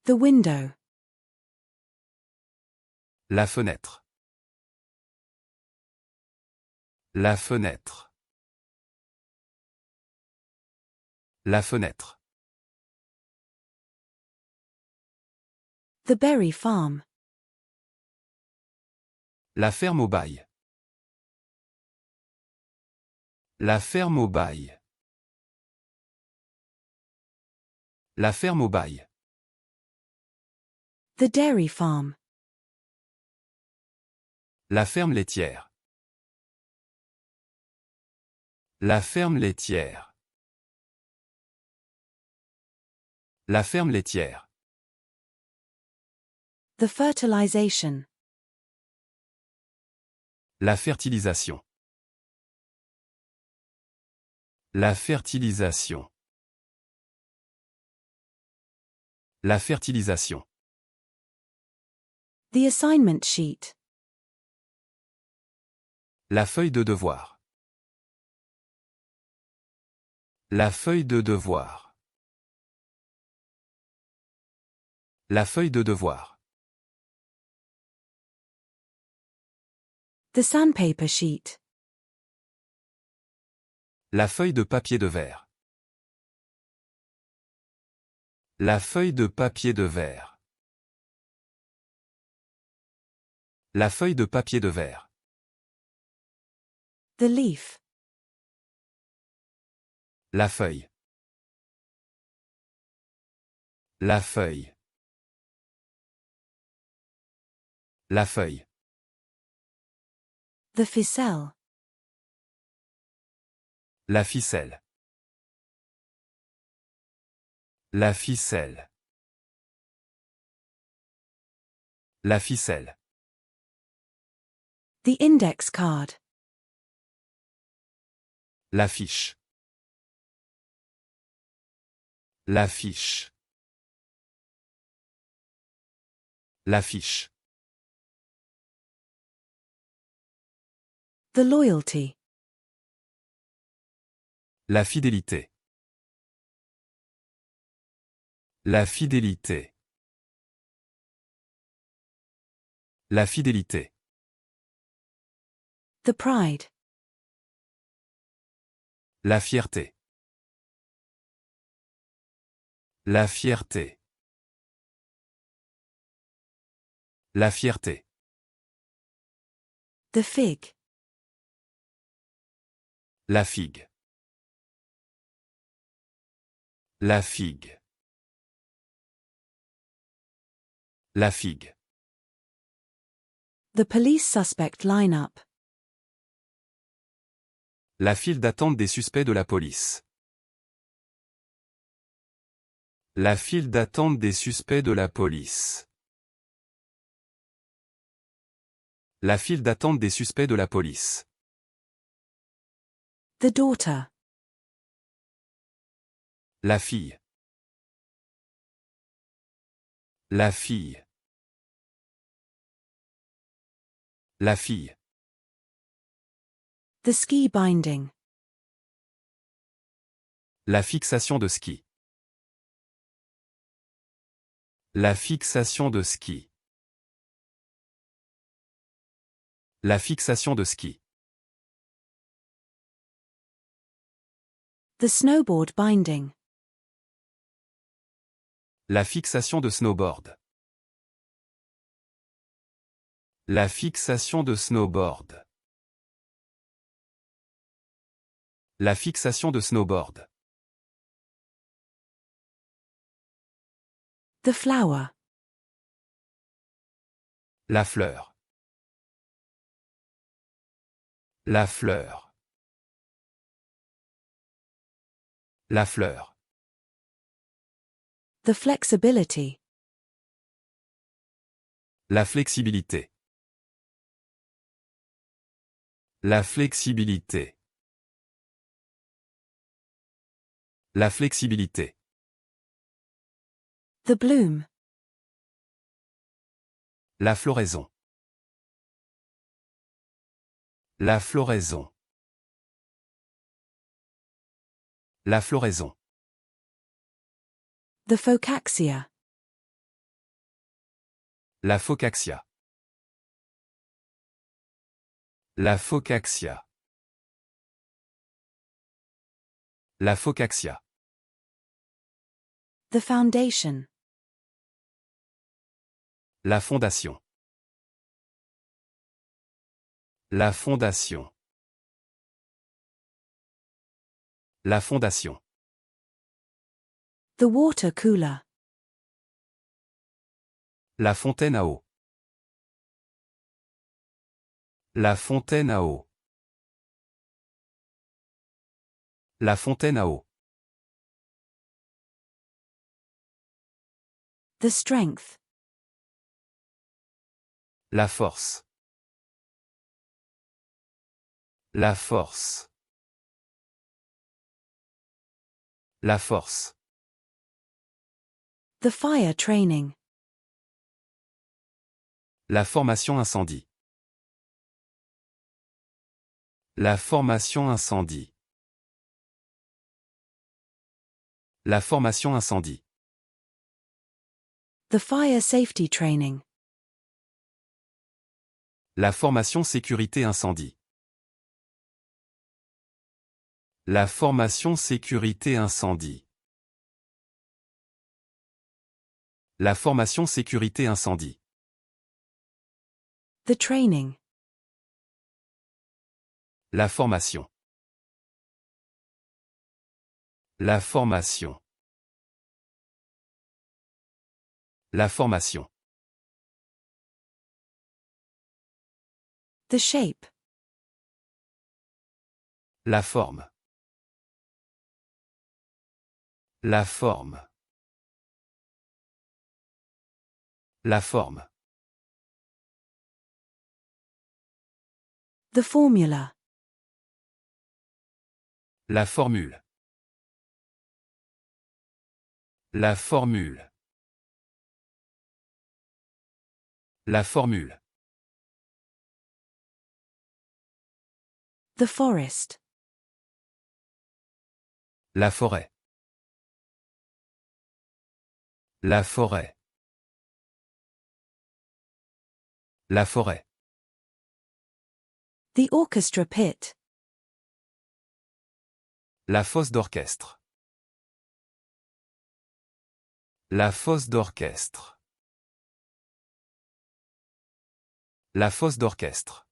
The window. La fenêtre. La fenêtre. La fenêtre. The berry farm. La ferme au bail. La ferme au bail. La ferme au bail. The dairy farm. La ferme laitière. La ferme laitière. La ferme laitière. The fertilization. La fertilisation. La fertilisation. La fertilisation. The assignment sheet. La feuille de devoir. La feuille de devoir. La feuille de devoir. The sandpaper sheet. La feuille de papier de verre. La feuille de papier de verre. La feuille de papier de verre. The leaf. La feuille. La feuille. La feuille. The ficelle. La ficelle. La ficelle. La ficelle. The index card. L'affiche. L'affiche. L'affiche. The loyalty. La fidélité. La fidélité. La fidélité. The pride. La fierté. La fierté. La fierté. The fig. La figue. La figue. La figue. The police suspect lineup. La file d'attente des suspects de la police. La file d'attente des suspects de la police. La file d'attente des suspects de la police. The daughter. La fille. La fille. La fille. The ski binding. La fixation de ski. La fixation de ski. La fixation de ski. The snowboard binding. La fixation de snowboard. La fixation de snowboard. La fixation de snowboard. The flower. La fleur. La fleur. La fleur. The flexibility. La flexibilité. La flexibilité. La flexibilité. The bloom. La floraison. La floraison. La floraison. The phocaxia. La Phocaxia. La Phocaxia. La Phocaxia. The foundation. La fondation. La fondation. La fondation. The water cooler. La fontaine à eau. La fontaine à eau. La fontaine à eau. The strength. La force. La force. La force. The fire training. La formation incendie. La formation incendie. La formation incendie. The fire safety training. La formation sécurité incendie. La formation sécurité incendie. La formation sécurité incendie. The training. La formation. La formation. La formation. The shape. La forme. La forme. La forme. The formula. La formule. La formule. La formule. The forest. La forêt. La forêt. La forêt. The orchestra pit. La fosse d'orchestre. La fosse d'orchestre. La fosse d'orchestre.